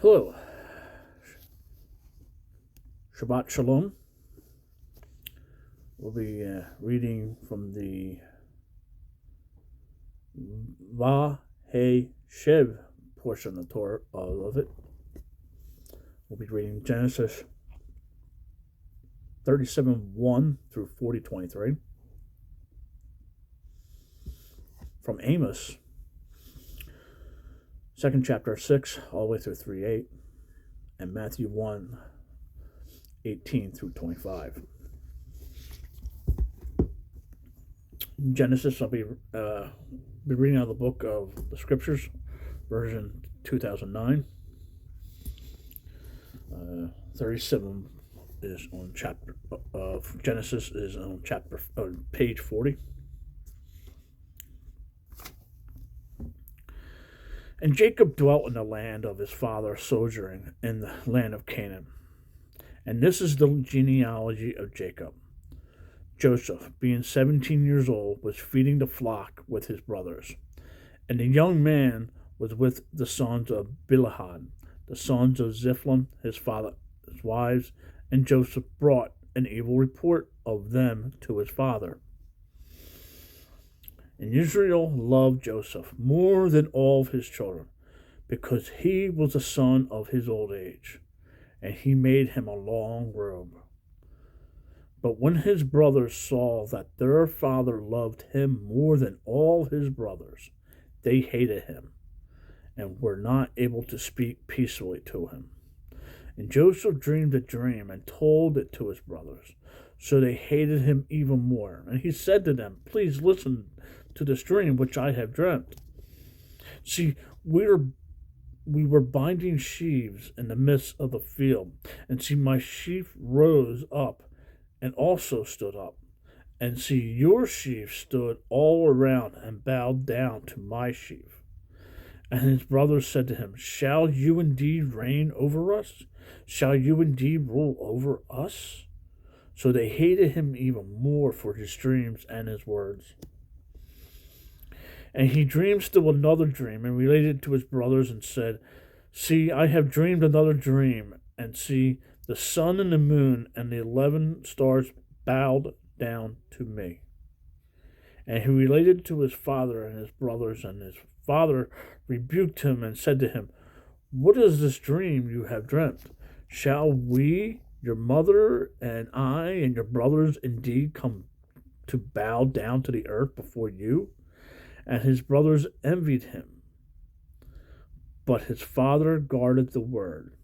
Hello, Shabbat Shalom. We'll be reading from the Vayyehshev portion of the Torah of it. We'll be reading Genesis 37:1 through 40:23. From Amos, 2nd chapter 6 all the way through 3:8, and Matthew 1:18 through 25. Genesis, I'll be reading out of the book of the Scriptures, version 2009. 37 is on chapter of Genesis is on page 40. And Jacob dwelt in the land of his father, sojourning in the land of Canaan. And this is the genealogy of Jacob. Joseph, being 17 years old, was feeding the flock with his brothers. And the young man was with the sons of Bilhah, the sons of Ziphlon, his father's wives, and Joseph brought an evil report of them to his father. And Israel loved Joseph more than all of his children, because he was the son of his old age, and he made him a long robe. But when his brothers saw that their father loved him more than all his brothers, they hated him, and were not able to speak peaceably to him. And Joseph dreamed a dream and told it to his brothers, so they hated him even more. And he said to them, "Please listen to this dream which I have dreamt. See, we were binding sheaves in the midst of the field, and see, my sheaf rose up and also stood up, and see, your sheaf stood all around and bowed down to my sheaf." And his brothers said to him, "Shall you indeed reign over us? Shall you indeed rule over us?" So they hated him even more for his dreams and his words. And he dreamed still another dream, and related it to his brothers, and said, "See, I have dreamed another dream, and see, the sun and the moon and the 11 stars bowed down to me." And he related to his father and his brothers, and his father rebuked him and said to him, "What is this dream you have dreamt? Shall we, your mother and I and your brothers, indeed come to bow down to the earth before you?" And his brothers envied him, but his father guarded the word.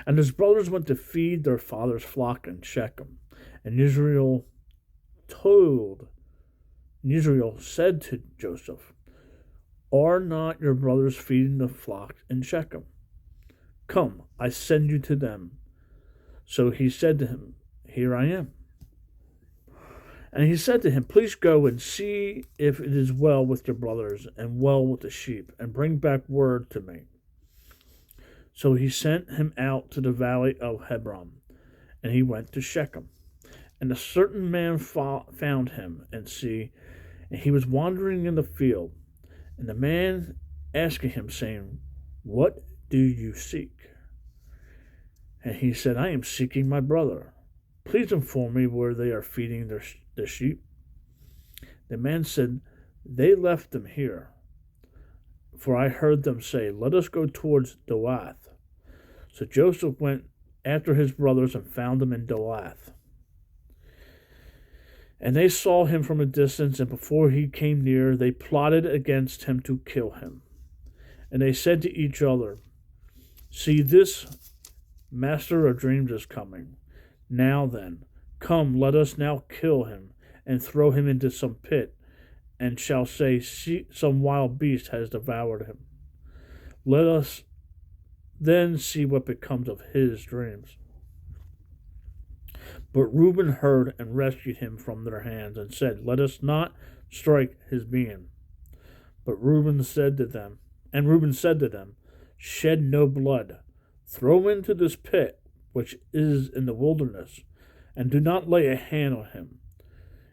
And his brothers went to feed their father's flock in Shechem. And Israel said to Joseph, "Are not your brothers feeding the flock in Shechem? Come, I send you to them." So he said to him, "Here I am." And he said to him, "Please go and see if it is well with your brothers and well with the sheep, and bring back word to me." So he sent him out to the valley of Hebron, and he went to Shechem. And a certain man found him, and he was wandering in the field. And the man asking him, saying, "What do you seek?" And he said, "I am seeking my brother. Please inform me where they are feeding their sheep." The man said, "They left them here, for I heard them say, 'Let us go towards Dwelt.'" So Joseph went after his brothers and found them in Dwelt. And they saw him from a distance, and before he came near, they plotted against him to kill him. And they said to each other, "See, this master of dreams is coming. Now then, come, let us now kill him, and throw him into some pit, and shall say, 'See, some wild beast has devoured him.' Let us then see what becomes of his dreams." But Reuben heard and rescued him from their hands, and said, "Let us not strike his being." But Reuben said to them, "Shed no blood. Throw him into this pit which is in the wilderness, and do not lay a hand on him,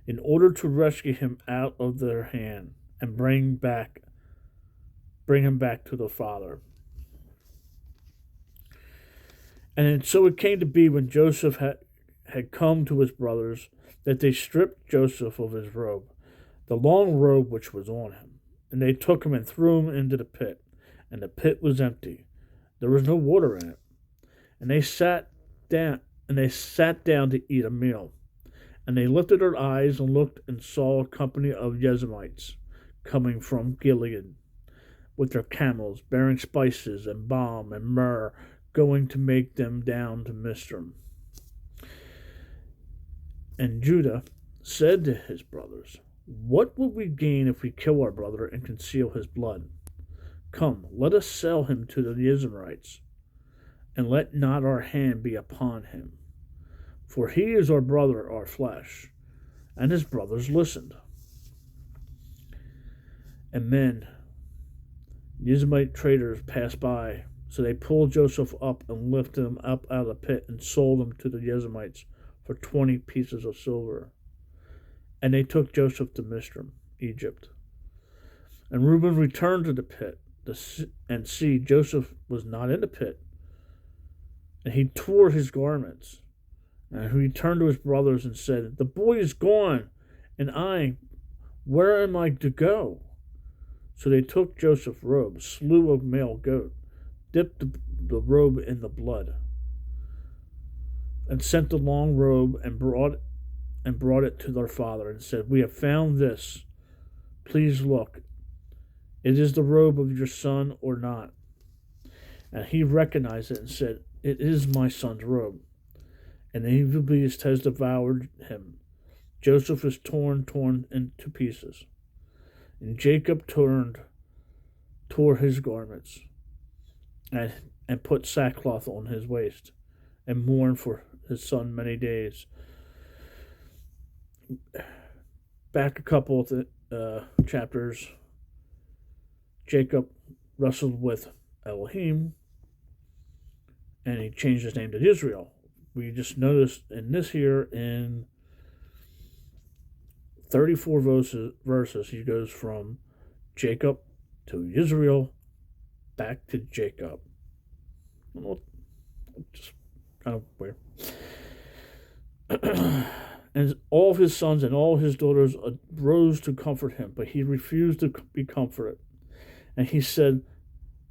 in order to rescue him out of their hand and bring him back to the Father." So it came to be when Joseph had come to his brothers that they stripped Joseph of his robe, the long robe which was on him, and they took him and threw him into the pit. And the pit was empty; there was no water in it. And they sat down, to eat a meal. And they lifted their eyes and looked and saw a company of Yezemites coming from Gilead with their camels, bearing spices and balm and myrrh, going to make them down to Mizpah. And Judah said to his brothers, "What will we gain if we kill our brother and conceal his blood? Come, let us sell him to the Yezemites, and let not our hand be upon him. For he is our brother, our flesh." And his brothers listened. And men, Yezemite traders, passed by. So they pulled Joseph up and lifted him up out of the pit and sold him to the Yezemites for 20 pieces of silver. And they took Joseph to Mizpah, Egypt. And Reuben returned to the pit, and see, Joseph was not in the pit. And he tore his garments. And he returned to his brothers and said, "The boy is gone, and where am I to go?" So they took Joseph's robe, slew a male goat, dipped the robe in the blood, and sent the long robe and brought it to their father, and said, "We have found this. Please look. It is the robe of your son or not?" And he recognized it and said, "It is my son's robe." And the evil beast has devoured him. Joseph is torn into pieces. And Jacob tore his garments, and put sackcloth on his waist, and mourned for his son many days. Back a couple of chapters, Jacob wrestled with Elohim, and he changed his name to Israel. We just noticed in this here, in 34 verses, he goes from Jacob to Israel, back to Jacob. Well, just kind of weird. And all his sons and all his daughters rose to comfort him, but he refused to be comforted. And he said,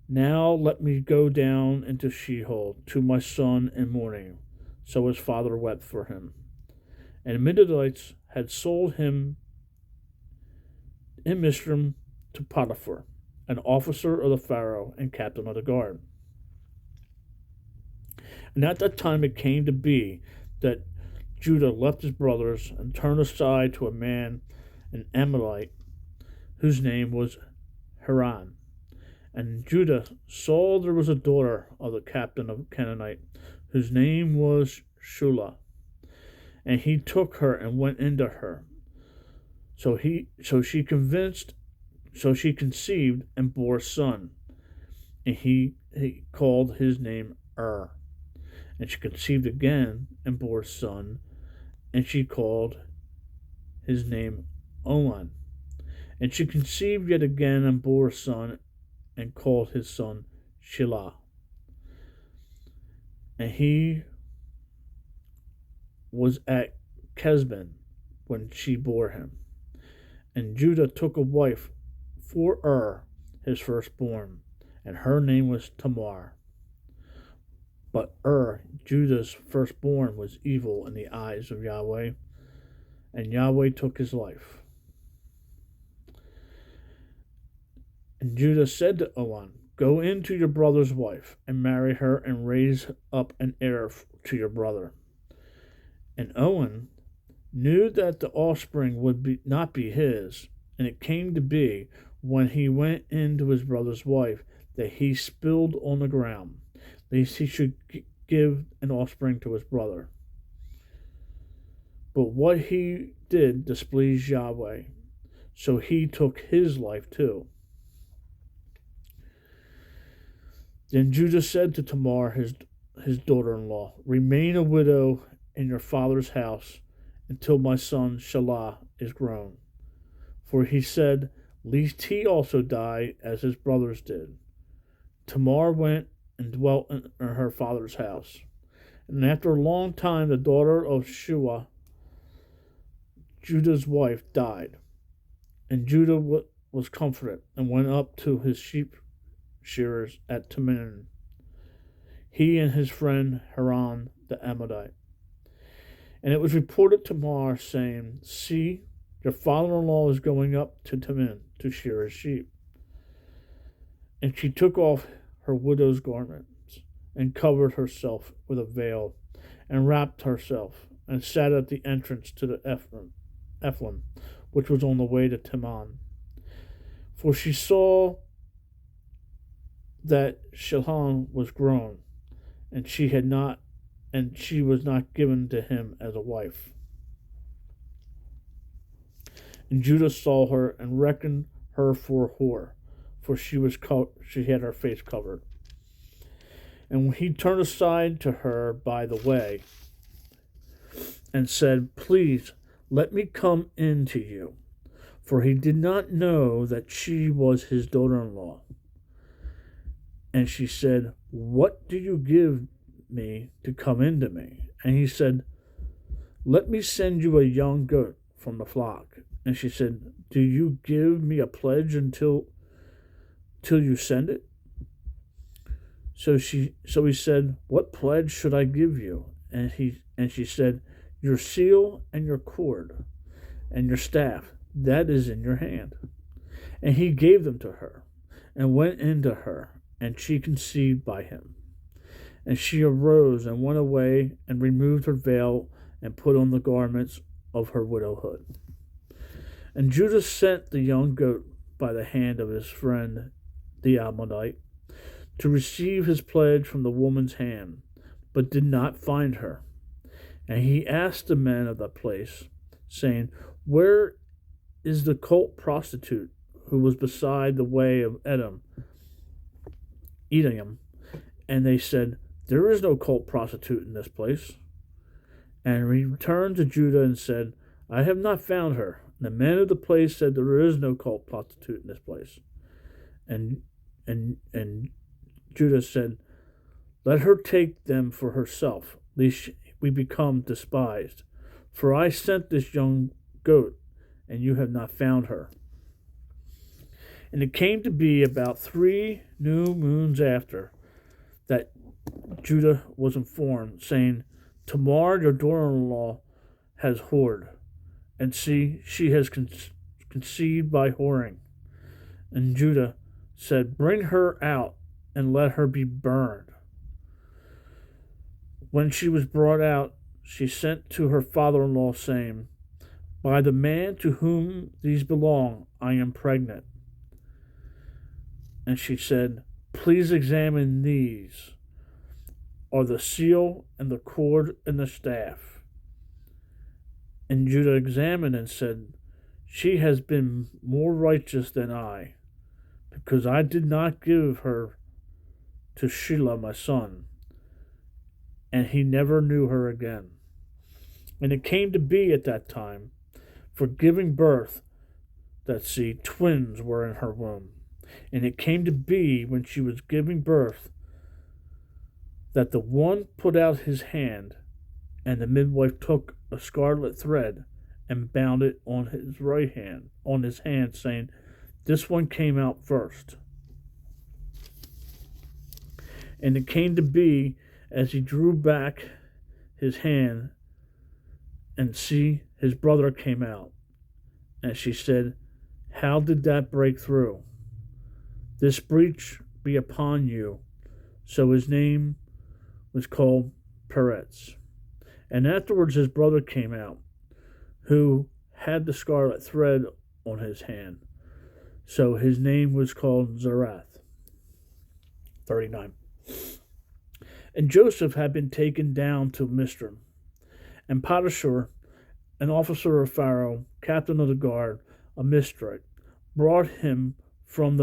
"Now let me go down into Sheol to my son in mourning." So his father wept for him. And the Midianites had sold him in Mizpah to Potiphar, an officer of the Pharaoh and captain of the guard. And at that time it came to be that Judah left his brothers and turned aside to a man, an Amalekite, whose name was Haran. And Judah saw there was a daughter of the captain of Canaanite, whose name was Shula. And he took her and went into her. So she conceived and bore a son. And he called his name And she conceived again and bore a son. And she called his name Onan. And she conceived yet again and bore a son, and called his son Shelah. And he was at Kesben when she bore him. And Judah took a wife for his firstborn, and her name was Tamar. But Judah's firstborn, was evil in the eyes of Yahweh, and Yahweh took his life. And Judah said to Onan, "Go in to your brother's wife, and marry her, and raise up an heir to your brother." And Onan knew that the offspring would not be his, and it came to be, when he went in to his brother's wife, that he spilled on the ground, lest he should give an offspring to his brother. But what he did displeased Yahweh, so he took his life too. Then Judah said to Tamar, his daughter-in-law, "Remain a widow in your father's house until my son Shelah is grown." For he said, "Lest he also die as his brothers did." Tamar went and dwelt in her father's house. And after a long time, the daughter of Shua, Judah's wife, died. And Judah was comforted and went up to his sheep shearers at Timon, he and his friend Haran the Ammonite. And it was reported to Tamar, saying, See, your father-in-law is going up to Timon to shear his sheep. And she took off her widow's garments and covered herself with a veil and wrapped herself and sat at the entrance to the Ephraim, which was on the way to Timon. For she saw that Shilhan was grown, and she was not given to him as a wife. And Judah saw her and reckoned her for a whore, for she had her face covered. And when he turned aside to her by the way, and said, Please let me come in to you, for he did not know that she was his daughter-in-law. And she said, What do you give me to come into me? And he said, Let me send you a young goat from the flock. And she said, Do you give me a pledge till you send it? So he said, What pledge should I give you? And she said, Your seal and your cord and your staff, that is in your hand. And he gave them to her and went into her, and she conceived by him. And she arose and went away and removed her veil and put on the garments of her widowhood. And Judah sent the young goat by the hand of his friend the Ammonite to receive his pledge from the woman's hand, but did not find her. And he asked the men of the place, saying, Where is the cult prostitute who was beside the way of Edom? And they said, There is no cult prostitute in this place. And he returned to Judah and said, I have not found her. And the men of the place said, There is no cult prostitute in this place. And Judah said, Let her take them for herself, lest we become despised. For I sent this young goat, and you have not found her. And it came to be about 3 new moons after that Judah was informed, saying, Tamar, your daughter-in-law, has whored, and see, she has conceived by whoring. And Judah said, Bring her out, and let her be burned. When she was brought out, she sent to her father-in-law, saying, By the man to whom these belong, I am pregnant. And she said, Please examine these, are the seal and the cord and the staff. And Judah examined and said, She has been more righteous than I, because I did not give her to Shelah my son, and he never knew her again. And it came to be at that time, for giving birth, that twins were in her womb. And it came to be, when she was giving birth, that the one put out his hand, and the midwife took a scarlet thread and bound it on his hand, saying, This one came out first. And it came to be, as he drew back his hand, and see, his brother came out. And she said, How did that break through? This breach be upon you. So his name was called Peretz. And afterwards his brother came out, who had the scarlet thread on his hand. So his name was called Zerath. 39. And Joseph had been taken down to Mizraim. And Potiphar, an officer of Pharaoh, captain of the guard, a Mizraite, bought him from the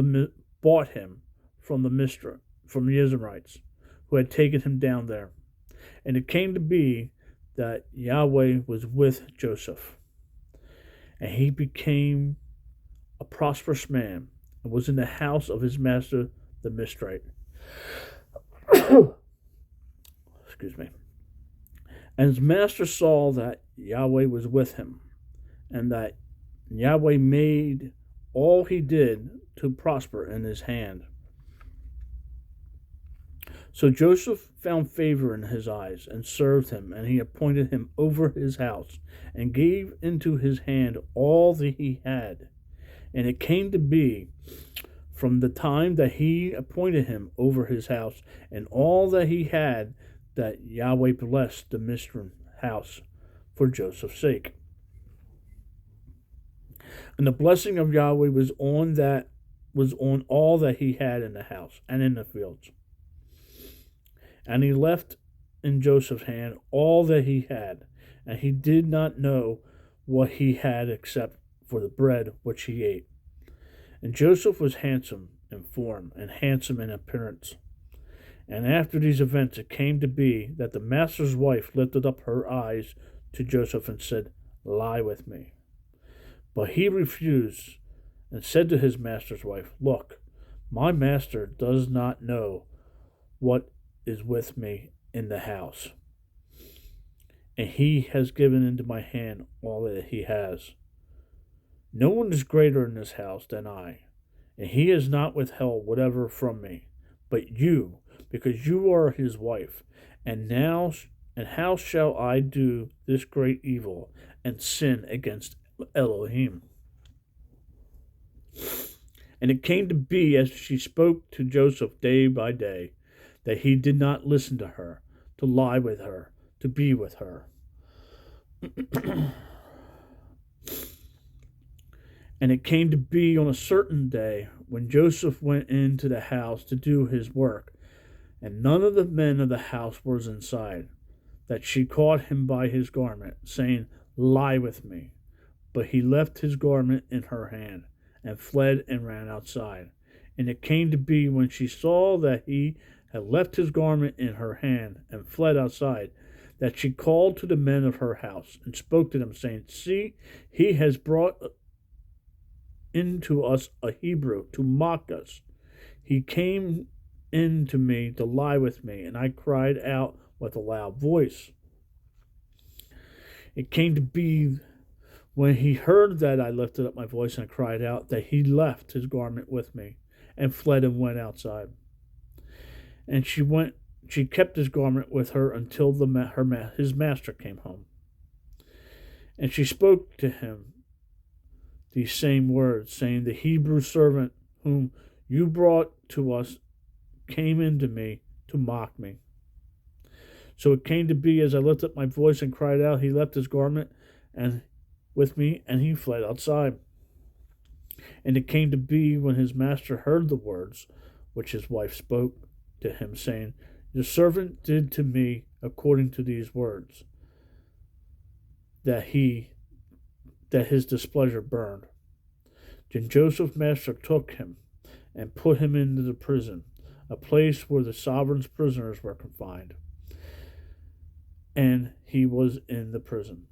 Israelites, who had taken him down there. And it came to be that Yahweh was with Joseph, and he became a prosperous man, and was in the house of his master, the Mizraite. Excuse me. And his master saw that Yahweh was with him, and that Yahweh made all he did to prosper in his hand. So Joseph found favor in his eyes, and served him, and he appointed him over his house, and gave into his hand all that he had. And it came to be, from the time that he appointed him over his house, and all that he had, that Yahweh blessed the Mizraim house for Joseph's sake. And the blessing of Yahweh was on all that he had in the house and in the fields. And he left in Joseph's hand all that he had, and he did not know what he had except for the bread which he ate. And Joseph was handsome in form and handsome in appearance. And after these events it came to be that the master's wife lifted up her eyes to Joseph and said, "Lie with me." But he refused and said to his master's wife, "Look, my master does not know what is with me in the house, and he has given into my hand all that he has. No one is greater in this house than I, and he has not withheld whatever from me, but you, because you are his wife. And how shall I do this great evil and sin against Elohim?" And it came to be, as she spoke to Joseph day by day, that he did not listen to her, to lie with her, to be with her. And it came to be on a certain day, when Joseph went into the house to do his work, and none of the men of the house was inside, that she caught him by his garment, saying, "Lie with me." But he left his garment in her hand, and fled and ran outside. And it came to be, when she saw that he had left his garment in her hand, and fled outside, that she called to the men of her house, and spoke to them, saying, "See, he has brought into us a Hebrew to mock us. He came in to me to lie with me, and I cried out with a loud voice." It came to be, when he heard that I lifted up my voice and cried out, that he left his garment with me, and fled and went outside. And she kept his garment with her until his master came home. And she spoke to him these same words, saying, "The Hebrew servant whom you brought to us came into me to mock me." So it came to be, as I lifted up my voice and cried out, he left his garment and with me, and he fled outside. And it came to be, when his master heard the words which his wife spoke to him, saying, "Your servant did to me according to these words," that his displeasure burned. Then Joseph's master took him and put him into the prison, a place where the sovereign's prisoners were confined. And he was in the prison.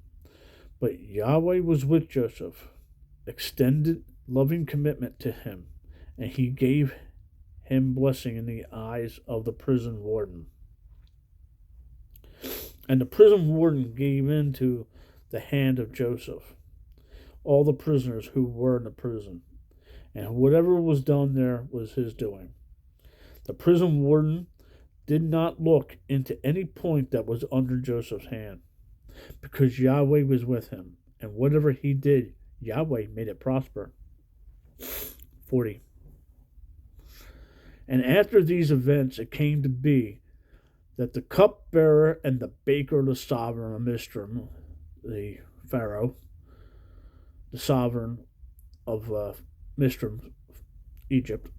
But Yahweh was with Joseph, extended loving commitment to him, and he gave him blessing in the eyes of the prison warden. And the prison warden gave into the hand of Joseph all the prisoners who were in the prison, and whatever was done there was his doing. The prison warden did not look into any point that was under Joseph's hand, because Yahweh was with him, and whatever he did, Yahweh made it prosper. 40. And after these events it came to be that the cupbearer and the baker of the sovereign of Mizraim, the Pharaoh, the sovereign of Mizraim, Egypt,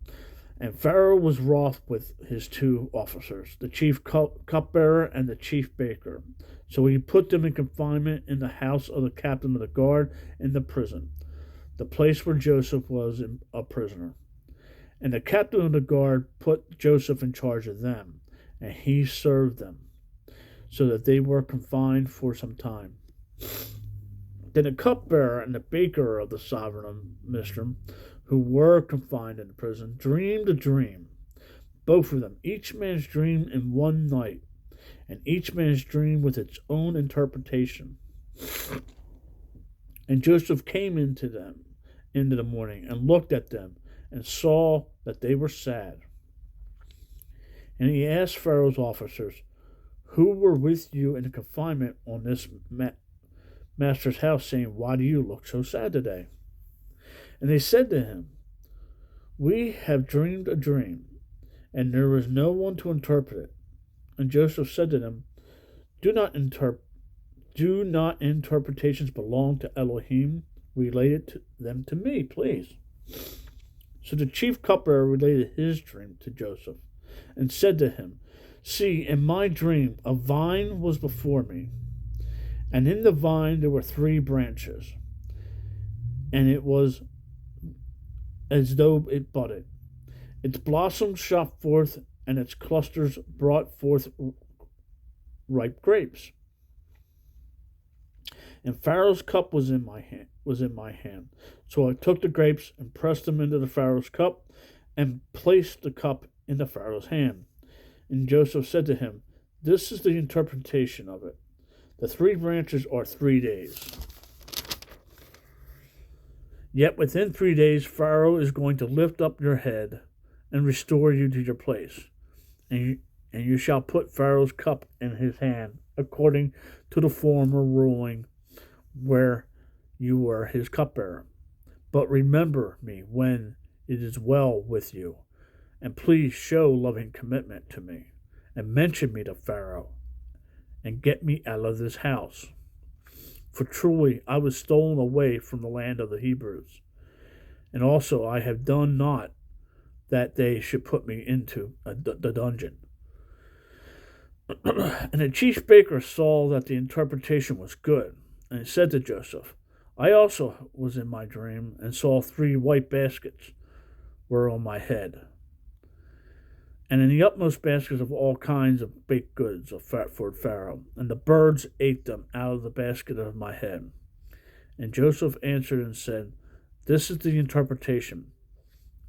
and Pharaoh was wroth with his two officers, the chief cupbearer and the chief baker. So he put them in confinement in the house of the captain of the guard in the prison, the place where Joseph was a prisoner. And the captain of the guard put Joseph in charge of them, and he served them, so that they were confined for some time. Then the cupbearer and the baker of the sovereign of Mizraim, who were confined in the prison, dreamed a dream, both of them, each man's dream in one night. and each man's dream with its own interpretation. And Joseph came into the morning, and looked at them, and saw that they were sad. And he asked Pharaoh's officers, who were with you in the confinement on this master's house, saying, why do you look so sad today? And they said to him, we have dreamed a dream, and there was no one to interpret it. And Joseph said to them, Do not interpretations belong to Elohim? Relate them to me, please. So the chief cupbearer related his dream to Joseph, and said to him, See, in my dream a vine was before me, and in the vine there were 3 branches, and it was as though it budded. Its blossoms shot forth, and its clusters brought forth ripe grapes. And Pharaoh's cup was in my hand. So I took the grapes and pressed them into the Pharaoh's cup, and placed the cup in the Pharaoh's hand. And Joseph said to him, This is the interpretation of it. The 3 branches are 3 days. Yet within 3 days Pharaoh is going to lift up your head and restore you to your place. And you shall put Pharaoh's cup in his hand, according to the former ruling where you were his cupbearer. But remember me when it is well with you, and please show loving commitment to me, and mention me to Pharaoh, and get me out of this house. For truly I was stolen away from the land of the Hebrews, and also I have done naught that they should put me into the dungeon. And the chief baker saw that the interpretation was good, and he said to Joseph, I also was in my dream, and saw 3 white baskets were on my head, and in the utmost baskets of all kinds of baked goods for Pharaoh, and the birds ate them out of the basket of my head. And Joseph answered and said, This is the interpretation.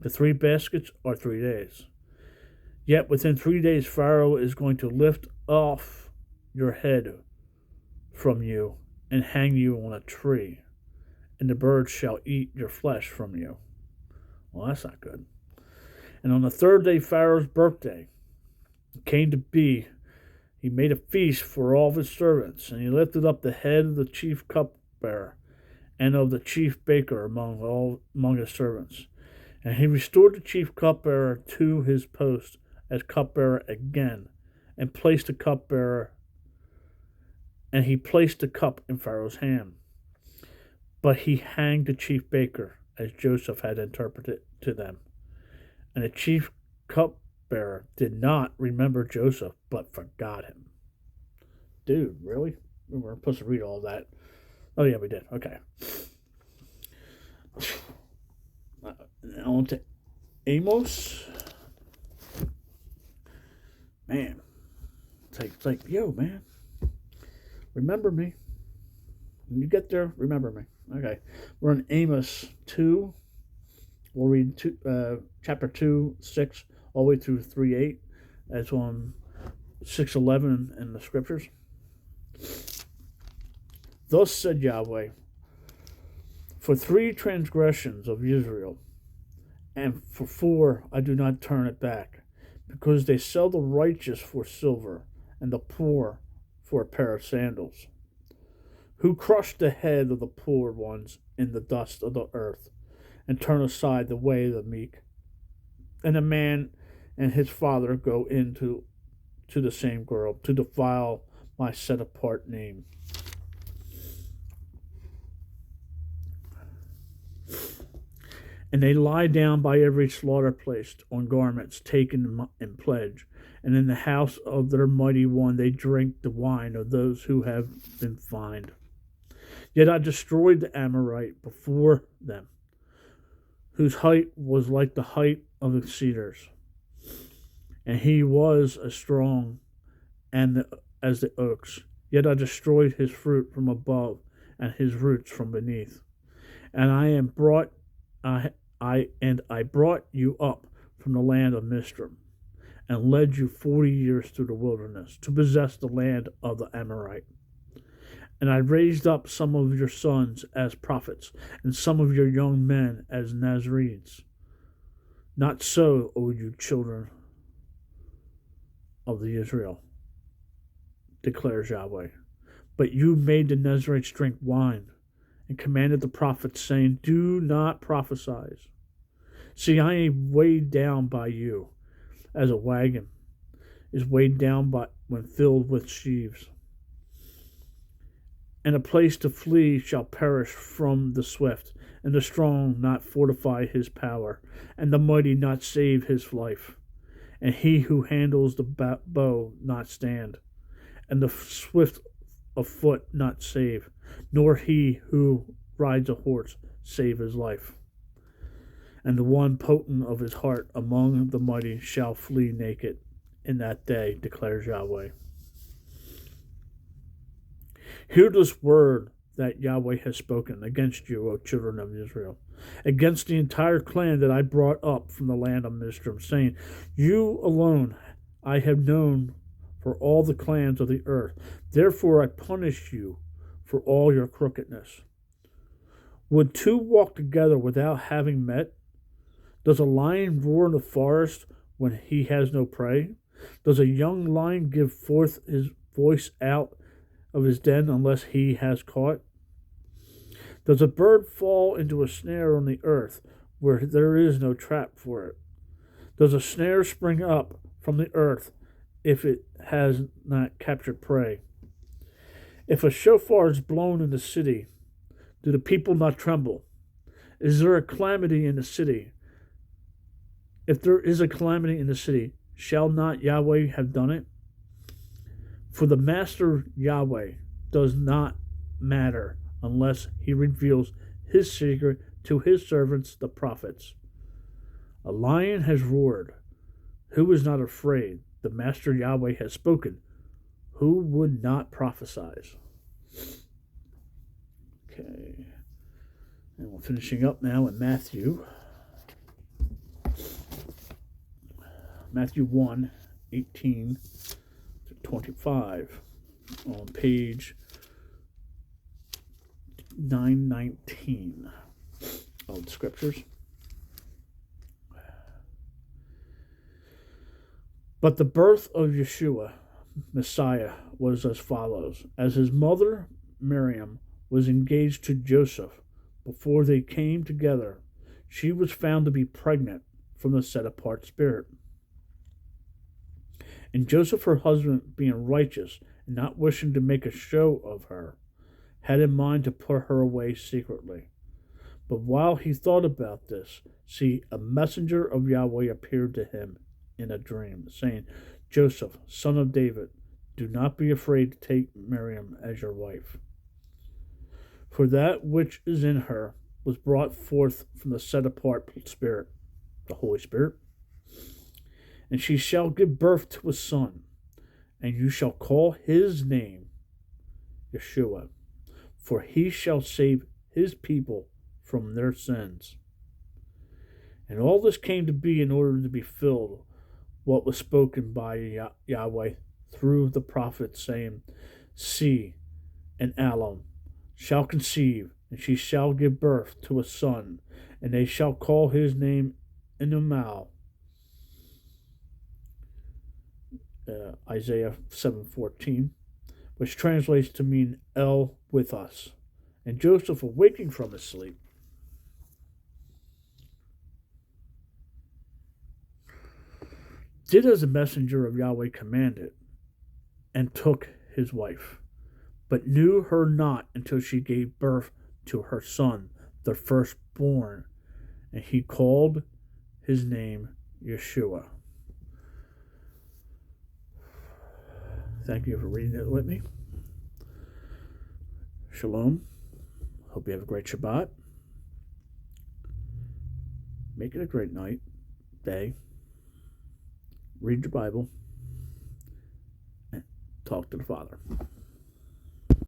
The 3 baskets are 3 days. Yet within 3 days Pharaoh is going to lift off your head from you and hang you on a tree, and the birds shall eat your flesh from you. Well, that's not good. And on the 3rd day, Pharaoh's birthday, it came to be, he made a feast for all of his servants, and he lifted up the head of the chief cupbearer and of the chief baker among his servants. And he restored the chief cupbearer to his post as cupbearer again, and placed the cup in Pharaoh's hand. But he hanged the chief baker, as Joseph had interpreted to them. And the chief cupbearer did not remember Joseph, but forgot him. Dude, really? We weren't supposed to read all that. Oh, yeah, we did. Okay. On to Amos. Man. It's like, yo, man. Remember me. When you get there, remember me. Okay. We're in Amos 2. We'll read chapter 2, 6, all the way through 3:8. That's on 6:11 in the scriptures. Thus said Yahweh, for 3 transgressions of Israel, and for 4 I do not turn it back, because they sell the righteous for silver, and the poor for a pair of sandals, who crush the head of the poor ones in the dust of the earth, and turn aside the way of the meek. And a man and his father go into the same girl, to defile my set-apart name. And they lie down by every slaughter place on garments taken in pledge, and in the house of their mighty one they drink the wine of those who have been fined. Yet I destroyed the Amorite before them, whose height was like the height of the cedars, and he was as strong as the oaks. Yet I destroyed his fruit from above, and his roots from beneath. And I brought you up from the land of Mizraim, and led you 40 years through the wilderness to possess the land of the Amorite. And I raised up some of your sons as prophets, and some of your young men as Nazarenes. Not so, O you children of the Israel, declares Yahweh. But you made the Nazarites drink wine, and commanded the prophets, saying, Do not prophesy. See, I am weighed down by you, as a wagon is weighed down by when filled with sheaves. And a place to flee shall perish from the swift, and the strong not fortify his power, and the mighty not save his life, and he who handles the bow not stand, and the swift of foot not save, nor he who rides a horse save his life. And the one potent of his heart among the mighty shall flee naked in that day, declares Yahweh. Hear this word that Yahweh has spoken against you, O children of Israel, against the entire clan that I brought up from the land of Mizraim, saying, You alone I have known for all the clans of the earth. Therefore I punish you for all your crookedness. Would two walk together without having met? Does a lion roar in the forest when he has no prey? Does a young lion give forth his voice out of his den unless he has caught? Does a bird fall into a snare on the earth where there is no trap for it? Does a snare spring up from the earth if it has not captured prey? If a shofar is blown in the city, do the people not tremble? Is there a calamity in the city? If there is a calamity in the city, shall not Yahweh have done it? For the Master Yahweh does not matter unless he reveals his secret to his servants, the prophets. A lion has roared. Who is not afraid? The Master Yahweh has spoken. Who would not prophesy? Okay. And we're finishing up now in Matthew. Matthew 1, 18 to 25 on page 919 of the Scriptures. But the birth of Yeshua, Messiah, was as follows. As his mother, Miriam, was engaged to Joseph before they came together, she was found to be pregnant from the set-apart spirit. And Joseph, her husband, being righteous and not wishing to make a show of her, had in mind to put her away secretly. But while he thought about this, see, a messenger of Yahweh appeared to him in a dream, saying, Joseph, son of David, do not be afraid to take Miriam as your wife. For that which is in her was brought forth from the set-apart Spirit, the Holy Spirit. And she shall give birth to a son, and you shall call his name Yeshua, for he shall save his people from their sins. And all this came to be in order to be filled what was spoken by Yahweh through the prophet, saying, See, and Alon shall conceive, and she shall give birth to a son, and they shall call his name Emmanuel. Isaiah 7:14, which translates to mean El with us. And Joseph, awaking from his sleep, did as the messenger of Yahweh commanded, and took his wife, but knew her not until she gave birth to her son, the firstborn, and he called his name Yeshua. Thank you for reading it with me. Shalom. Hope you have a great Shabbat. Make it a great night, day. Read your Bible, and talk to the Father.